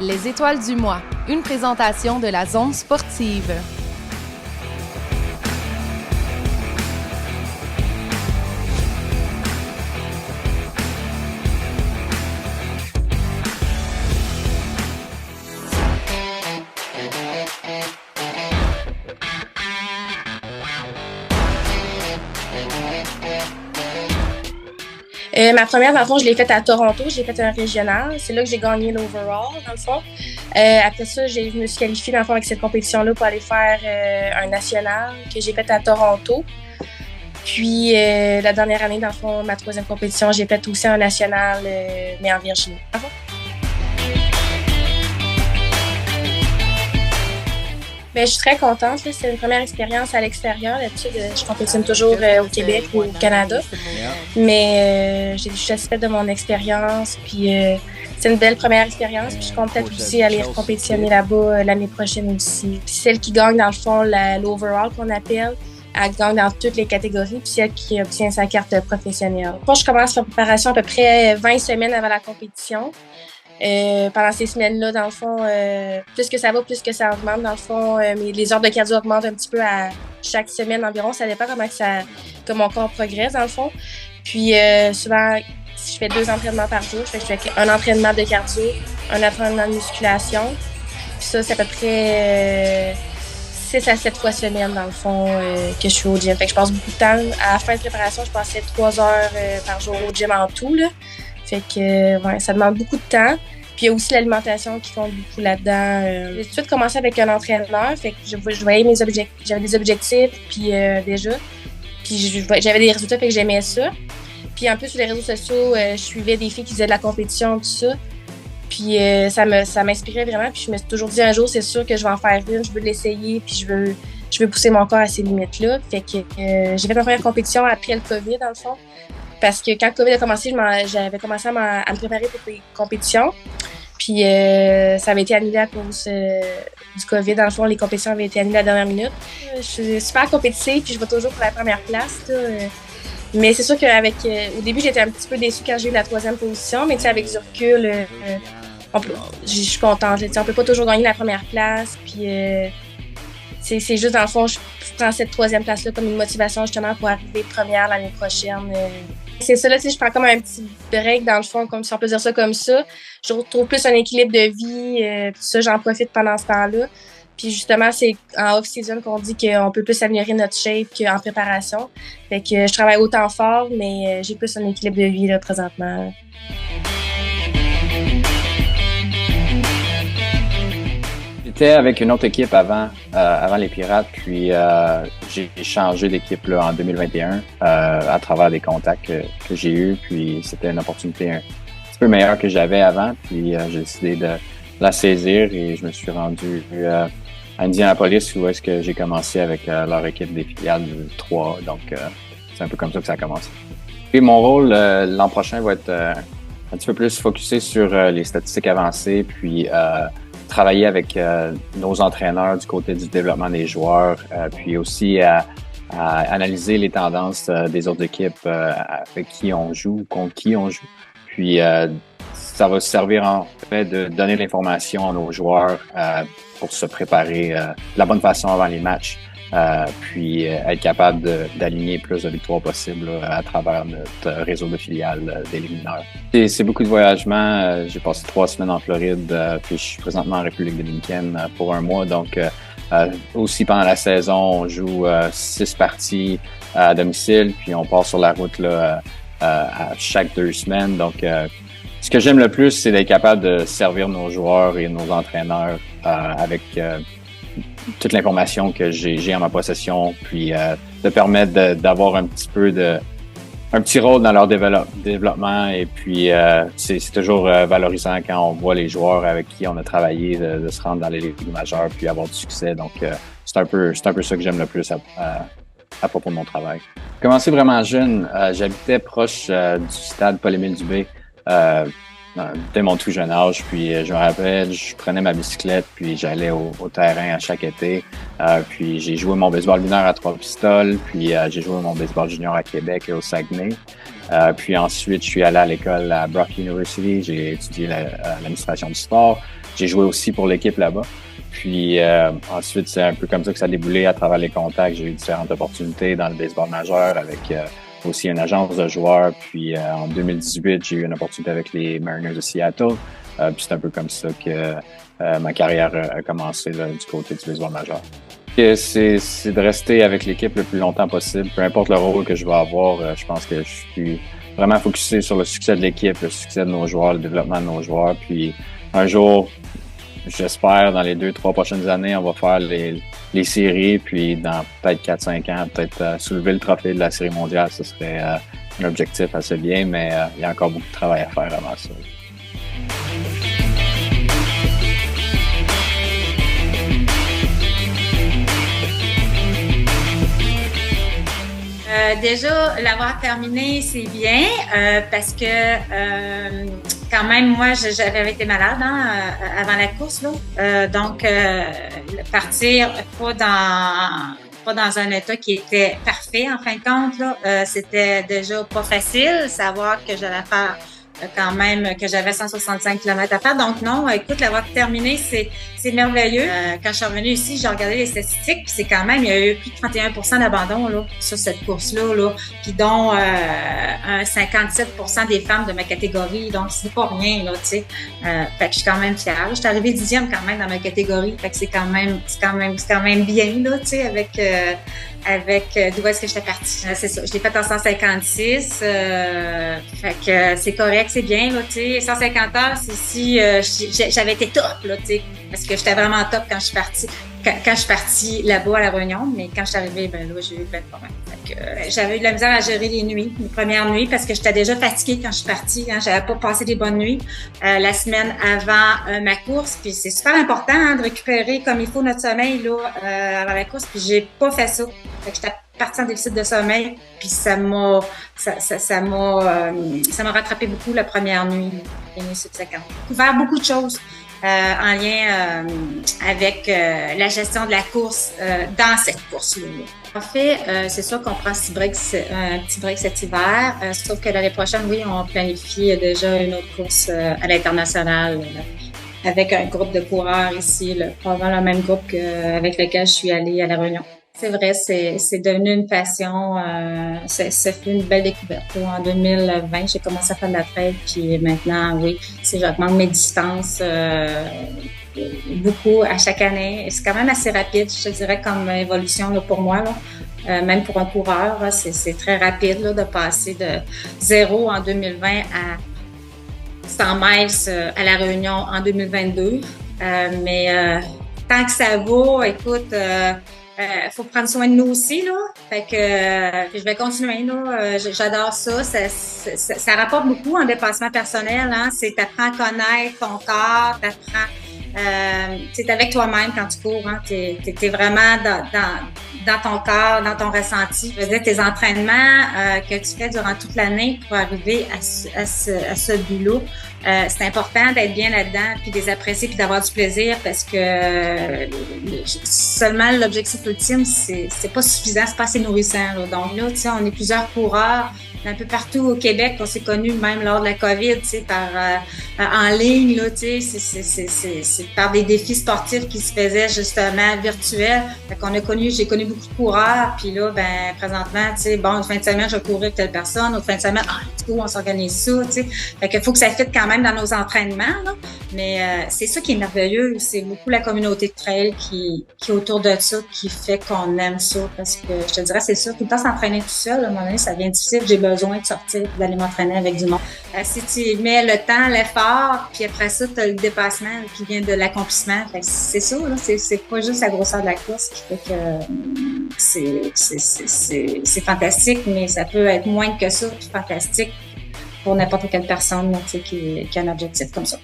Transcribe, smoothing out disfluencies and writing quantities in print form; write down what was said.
Les étoiles du mois, une présentation de la zone sportive. Ma première, dans le fond, je l'ai faite à Toronto. J'ai fait un régional. C'est là que j'ai gagné l'overall, dans le fond. Après ça, je me suis qualifiée, dans le fond, avec cette compétition-là pour aller faire un national que j'ai fait à Toronto. Puis, la dernière année, dans le fond, ma troisième compétition, j'ai fait aussi un national, mais en Virginie. Bien, je suis très contente. C'est une première expérience à l'extérieur. D'habitude, je compétitionne toujours au Québec ou au Canada. Mais je suis satisfaite de mon expérience. Puis c'est une belle première expérience. Puis je compte peut-être aussi aller compétitionner là-bas l'année prochaine aussi. Puis celle qui gagne, dans le fond, l'overall qu'on appelle, elle gagne dans toutes les catégories. Puis celle qui obtient sa carte professionnelle. Moi, je commence ma préparation à peu près 20 semaines avant la compétition. Pendant ces semaines-là, dans le fond, plus que ça va, plus que ça augmente. Dans le fond, les heures de cardio augmentent un petit peu à chaque semaine environ. Ça dépend que mon corps progresse, dans le fond. Puis souvent, je fais 2 entraînements par jour. Je fais un entraînement de cardio, un entraînement de musculation. Puis ça, c'est à peu près 6 à 7 fois semaine, dans le fond, que je suis au gym. Fait que je passe beaucoup de temps. À la fin de préparation, je passais 3 heures par jour au gym en tout, là. Fait que ouais, ça demande beaucoup de temps. Puis il y a aussi l'alimentation qui compte beaucoup là-dedans. J'ai tout de suite commencé avec un entraîneur. Fait que je voyais mes objectifs. J'avais des objectifs, puis déjà. Puis j'avais des résultats, fait que j'aimais ça. Puis en plus, sur les réseaux sociaux, je suivais des filles qui faisaient de la compétition, tout ça. Puis ça m'inspirait vraiment. Puis je me suis toujours dit, un jour, c'est sûr que je vais en faire une. Je veux l'essayer, puis je veux pousser mon corps à ces limites-là. Fait que j'ai fait ma première compétition après le COVID, dans le fond. Parce que quand le COVID a commencé, j'avais commencé à me préparer pour les compétitions. Puis ça avait été annulé à cause du COVID. Dans le fond, les compétitions avaient été annulées à la dernière minute. Je suis super compétitive, puis je vais toujours pour la première place. Mais c'est sûr qu'avec au début, j'étais un petit peu déçue quand j'ai eu la 3e position. Mais avec du recul, je suis contente. On peut pas toujours gagner la première place. Puis c'est juste, dans le fond, je prends cette 3e place-là comme une motivation justement pour arriver première l'année prochaine. C'est ça, là, je prends comme un petit break, dans le fond, comme si on peut dire ça comme ça. Je retrouve plus un équilibre de vie, tout ça, j'en profite pendant ce temps-là. Puis justement, c'est en off-season qu'on dit qu'on peut plus améliorer notre shape qu'en préparation. Fait que je travaille autant fort, mais j'ai plus un équilibre de vie, là, présentement. J'étais avec une autre équipe avant les Pirates, puis j'ai changé d'équipe là, en 2021 à travers des contacts que j'ai eus, puis c'était une opportunité un petit peu meilleure que j'avais avant, puis j'ai décidé de la saisir et je me suis rendu à Indianapolis où est-ce que j'ai commencé avec leur équipe des filiales de 3, donc c'est un peu comme ça que ça a commencé. Puis mon rôle l'an prochain va être un petit peu plus focusé sur les statistiques avancées, puis travailler avec nos entraîneurs du côté du développement des joueurs, puis aussi à analyser les tendances des autres équipes avec qui on joue, contre qui on joue. Puis ça va servir en fait de donner l'information à nos joueurs pour se préparer de la bonne façon avant les matchs. Puis être capable d'aligner plus de victoires possibles à travers notre réseau de filiales des ligues mineures. C'est beaucoup de voyagement. J'ai passé 3 semaines en Floride, puis je suis présentement en République dominicaine pour 1 mois. Donc aussi pendant la saison, on joue 6 parties à domicile, puis on part sur la route là, à chaque 2 semaines. Donc ce que j'aime le plus, c'est d'être capable de servir nos joueurs et nos entraîneurs avec toute l'information que j'ai en ma possession, puis de permettre d'avoir un petit rôle dans leur développement. Et puis c'est toujours valorisant quand on voit les joueurs avec qui on a travaillé de se rendre dans les ligues majeures puis avoir du succès. Donc c'est un peu ça que j'aime le plus à propos de mon travail. J'ai commencé vraiment jeune. J'habitais proche du stade Paul-Émile Dubé. Dès mon tout jeune âge, puis je me rappelle, je prenais ma bicyclette, puis j'allais au terrain à chaque été. Puis j'ai joué mon baseball mineur à Trois-Pistoles, puis j'ai joué mon baseball junior à Québec et au Saguenay. Puis ensuite, je suis allé à l'école à Brock University. J'ai étudié l'administration du sport. J'ai joué aussi pour l'équipe là-bas. Puis ensuite, c'est un peu comme ça que ça a déboulé à travers les contacts. J'ai eu différentes opportunités dans le baseball majeur avec aussi une agence de joueurs. Puis en 2018, j'ai eu une opportunité avec les Mariners de Seattle. Puis c'est un peu comme ça que ma carrière a commencé là, du côté du baseball majeur. C'est de rester avec l'équipe le plus longtemps possible. Peu importe le rôle que je vais avoir, je pense que je suis vraiment focusé sur le succès de l'équipe, le succès de nos joueurs, le développement de nos joueurs. Puis un jour, j'espère, dans les 2-3 prochaines années, on va faire les séries. Puis dans peut-être 4-5 ans, peut-être soulever le trophée de la Série mondiale. Ce serait un objectif assez bien, mais il y a encore beaucoup de travail à faire avant ça. Déjà, l'avoir terminé, c'est bien parce que quand même, moi, j'avais été malade avant la course, là. Donc, partir pas dans un état qui était parfait, en fin de compte, là, c'était déjà pas facile. Savoir que j'allais faire quand même que j'avais 165 km à faire. Donc non, écoute, l'avoir terminé, c'est merveilleux. Quand je suis revenue ici, j'ai regardé les statistiques, puis c'est quand même, il y a eu plus de 31% d'abandon là sur cette course-là, puis dont 57% des femmes de ma catégorie. Donc c'est pas rien, là, tu sais. Fait que je suis quand même fière. Je suis arrivée 10e quand même dans ma catégorie. Fait que c'est quand même bien, là, tu sais, avec d'où est-ce que j'étais partie. C'est ça, je l'ai fait en 156. Fait que c'est correct, c'est bien, là, tu sais. 150 heures, c'est si j'avais été top, là, tu sais, parce que j'étais vraiment top quand je suis partie. Quand je suis partie là-bas à La Réunion, mais quand je suis arrivée, ben là, j'ai eu plein de problèmes. Fait que, j'avais eu de la misère à gérer les premières nuits, parce que j'étais déjà fatiguée quand je suis partie. Hein, j'avais pas passé des bonnes nuits la semaine avant ma course. Puis c'est super important de récupérer comme il faut notre sommeil là avant la course. Puis j'ai pas fait ça. Fait que j'étais partie en déficit de sommeil. Puis ça m'a rattrapé beaucoup la première nuit, les nuits subséquentes. J'ai découvert beaucoup de choses. En lien avec la gestion de la course dans cette course-là. En fait, c'est sûr qu'on prend un petit break cet hiver, sauf que l'année prochaine, oui, on planifie déjà une autre course à l'international avec un groupe de coureurs ici, probablement le même groupe avec lequel je suis allée à La Réunion. C'est vrai, c'est devenu une passion. Ça fait une belle découverte. En 2020, j'ai commencé à faire de la trail, puis maintenant, oui, j'augmente mes distances beaucoup à chaque année. C'est quand même assez rapide, je te dirais, comme évolution là, pour moi. Là. Même pour un coureur, là, c'est très rapide là, de passer de 0 en 2020 à 100 miles à La Réunion en 2022. Mais tant que ça vaut, écoute... faut prendre soin de nous aussi, là. Fait que je vais continuer, là. J'adore ça. Ça rapporte beaucoup en dépassement personnel, hein. T'apprends à connaître ton corps, t'es avec toi-même quand tu cours, hein. T'es vraiment dans ton corps, dans ton ressenti. Je veux dire, tes entraînements que tu fais durant toute l'année pour arriver à ce but-là. C'est important d'être bien là-dedans, puis de les apprécier, puis d'avoir du plaisir, parce que seulement l'objectif ultime, c'est pas suffisant, c'est pas assez nourrissant. Là. Donc là, tu sais, on est plusieurs coureurs un peu partout au Québec, on s'est connus même lors de la COVID, tu sais, en ligne, là, tu sais, c'est par des défis sportifs qui se faisaient justement virtuels. Fait qu'on j'ai connu beaucoup de coureurs, puis là, ben présentement, tu sais, bon, une fin de semaine, je vais courir avec telle personne, autre fin de semaine, du coup, on s'organise ça, tu sais. Fait qu'il faut que ça fitte quand même dans nos entraînements, là. Mais c'est ça qui est merveilleux, c'est beaucoup la communauté de trail qui est autour de ça, qui fait qu'on aime ça, parce que je te dirais, c'est ça, tout le temps s'entraîner tout seul, à un moment donné, ça devient difficile, j'ai besoin de sortir et d'aller m'entraîner avec du monde. Si tu mets le temps, l'effort, puis après ça, tu as le dépassement qui vient de l'accomplissement. C'est ça, là, c'est pas juste la grosseur de la course qui fait que c'est fantastique, mais ça peut être moins que ça, puis fantastique pour n'importe quelle personne là, qui a un objectif comme ça.